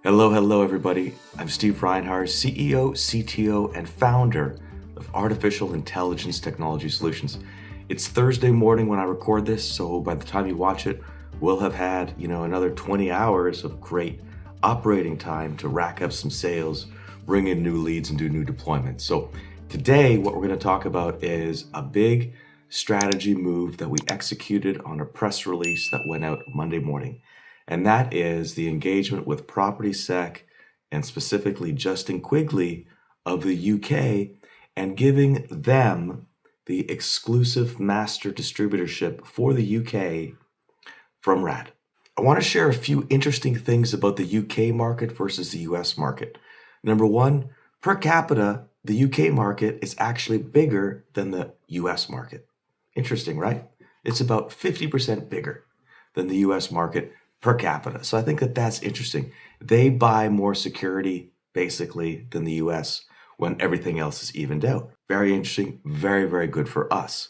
Hello, everybody. I'm Steve Reinharz, CEO, CTO, and founder of Artificial Intelligence Technology Solutions. It's Thursday morning when I record this, so by the time you watch it, we'll have had, another 20 hours of great operating time to rack up some sales, bring in new leads, and do new deployments. So today, what we're going to talk about is a big strategy move that we executed on a press release that went out Monday morning. And that is the engagement with Propertysec and specifically Justin Quigley of the UK and giving them the exclusive master distributorship for the UK from RAD. I want to share a few interesting things about the UK market versus the US market. Number one, per capita, the UK market is actually bigger than the US market. Interesting, right? It's about 50% bigger than the US market per capita. So I think that that's interesting. They buy more security, basically, than the US when everything else is evened out. Very interesting, very, very good for us.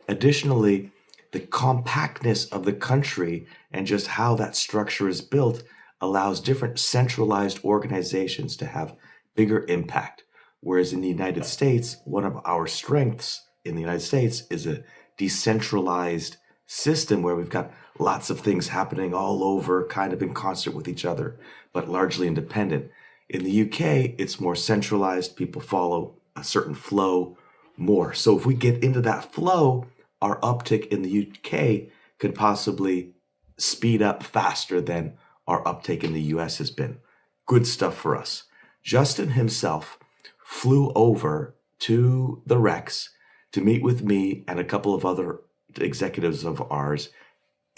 Additionally, the compactness of the country and just how that structure is built allows different centralized organizations to have bigger impact. Whereas in the United States, one of our strengths in the United States is a decentralized system where we've got lots of things happening all over, kind of in concert with each other, but largely independent. In the UK, it's more centralized. People follow a certain flow more. So if we get into that flow, our uptick in the UK could possibly speed up faster than our uptake in the US has been. Good stuff for us. Justin himself flew over to the Rex to meet with me and a couple of other executives of ours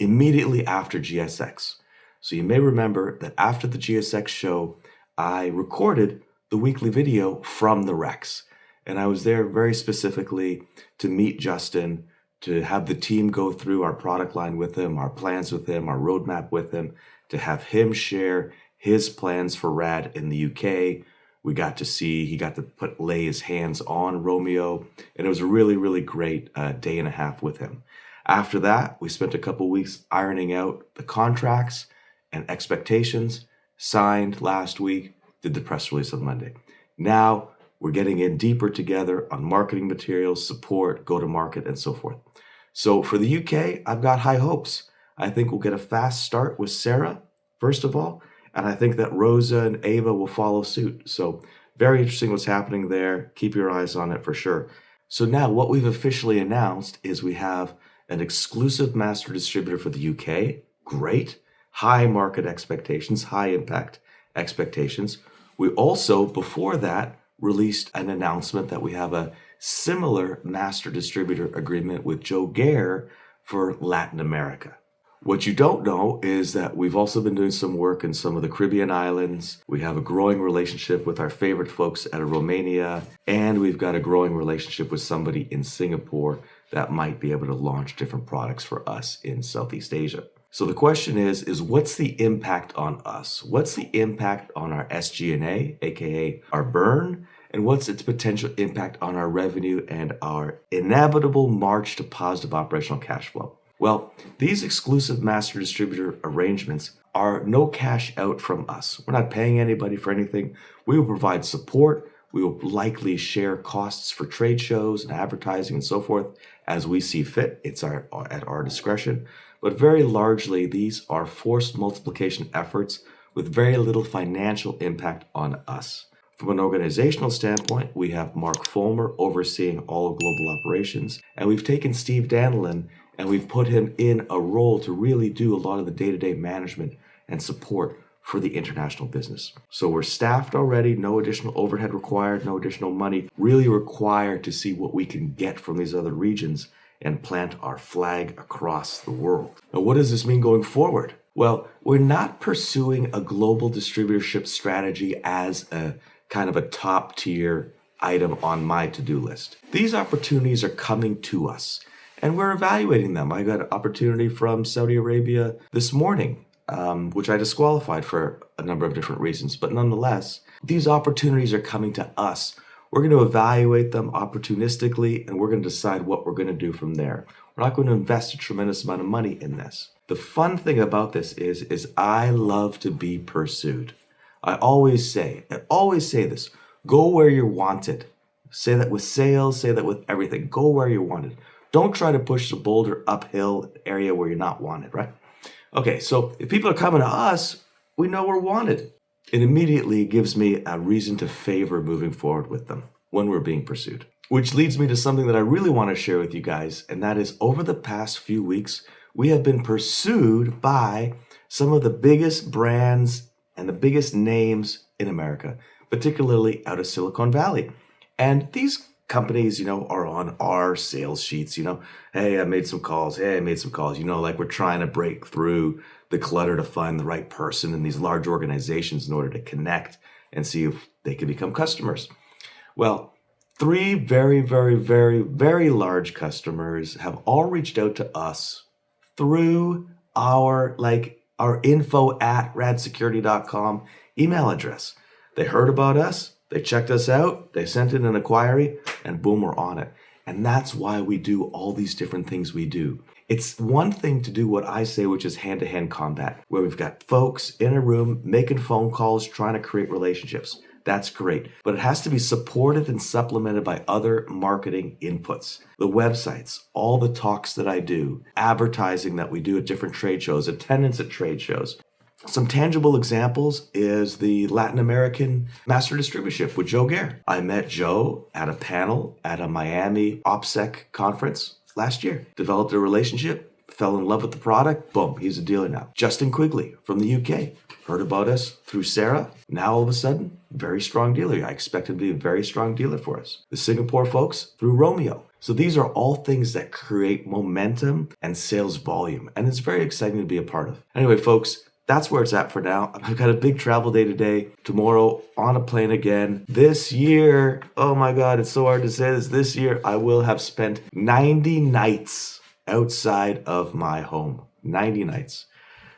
immediately after GSX. So you may remember that after the GSX show, I recorded the weekly video from the Rex. And I was there very specifically to meet Justin, to have the team go through our product line with him, our plans with him, our roadmap with him, to have him share his plans for RAD in the UK. We got to see, he got to lay his hands on Romeo, and it was a really, really great day and a half with him. After that, we spent a couple weeks ironing out the contracts and expectations, signed last week, did the press release on Monday. Now we're getting in deeper together on marketing materials, support, go-to-market, and so forth. So for the UK, I've got high hopes. I think we'll get a fast start with SARA, first of all, and I think that Rosa and Ava will follow suit. So very interesting what's happening there. Keep your eyes on it for sure. So now what we've officially announced is we have an exclusive master distributor for the UK. Great. High market expectations, high impact expectations. We also, before that, released an announcement that we have a similar master distributor agreement with Joe Gare for Latin America. What you don't know is that we've also been doing some work in some of the Caribbean islands. We have a growing relationship with our favorite folks out of Romania, and we've got a growing relationship with somebody in Singapore that might be able to launch different products for us in Southeast Asia. So the question is what's the impact on us? What's the impact on our SG&A, aka our burn? And what's its potential impact on our revenue and our inevitable march to positive operational cash flow? Well, these exclusive master distributor arrangements are no cash out from us. We're not paying anybody for anything. We will provide support. We will likely share costs for trade shows and advertising and so forth as we see fit. It's at our discretion. But very largely, these are forced multiplication efforts with very little financial impact on us. From an organizational standpoint, we have Mark Fulmer overseeing all global operations, and we've taken Steve Danilin and we've put him in a role to really do a lot of the day-to-day management and support for the international business. So we're staffed already, no additional overhead required, no additional money really required to see what we can get from these other regions and plant our flag across the world. Now, what does this mean going forward? Well, we're not pursuing a global distributorship strategy as a kind of a top tier item on my to-do list. These opportunities are coming to us and we're evaluating them. I got an opportunity from Saudi Arabia this morning, which I disqualified for a number of different reasons. But nonetheless, these opportunities are coming to us. We're going to evaluate them opportunistically, and we're going to decide what we're going to do from there. We're not going to invest a tremendous amount of money in this. The fun thing about this is I love to be pursued. I always say this, go where you're wanted. Say that with sales, say that with everything. Go where you're wanted. Don't try to push the boulder uphill area where you're not wanted, right? Okay, so if people are coming to us, we know we're wanted. It immediately gives me a reason to favor moving forward with them when we're being pursued. Which leads me to something that I really want to share with you guys, and that is over the past few weeks, we have been pursued by some of the biggest brands and the biggest names in America, particularly out of Silicon Valley. And these companies, are on our sales sheets, hey, I made some calls, like we're trying to break through the clutter to find the right person in these large organizations in order to connect and see if they can become customers. Well, 3 very, very, very, very large customers have all reached out to us through our info@radsecurity.com email address. They heard about us, they checked us out, they sent in an inquiry, and boom, we're on it. And that's why we do all these different things we do. It's one thing to do what I say, which is hand-to-hand combat, where we've got folks in a room making phone calls, trying to create relationships. That's great. But it has to be supported and supplemented by other marketing inputs. The websites, all the talks that I do, advertising that we do at different trade shows, attendance at trade shows. Some tangible examples is the Latin American Master Distributorship with Joe Gare. I met Joe at a panel at a Miami OPSEC conference last year. Developed a relationship, fell in love with the product, boom, he's a dealer now. Justin Quigley from the UK. Heard about us through SARA. Now all of a sudden, very strong dealer. I expect him to be a very strong dealer for us. The Singapore folks through Romeo. So these are all things that create momentum and sales volume. And it's very exciting to be a part of. Anyway, folks, that's where it's at for now. I've got a big travel day today. Tomorrow, on a plane again. This year, oh my God, it's so hard to say this year, I will have spent 90 nights outside of my home. 90 nights,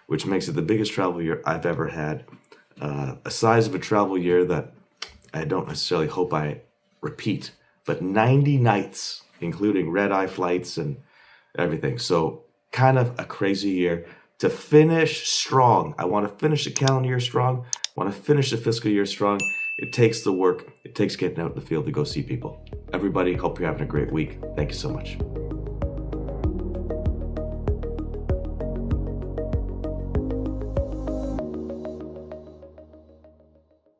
which makes it the biggest travel year I've ever had. A size of a travel year that I don't necessarily hope I repeat, but 90 nights, including red-eye flights and everything. So kind of a crazy year. To finish strong, I want to finish the calendar year strong. I want to finish the fiscal year strong. It takes the work. It takes getting out in the field to go see people. Everybody, hope you're having a great week. Thank you so much.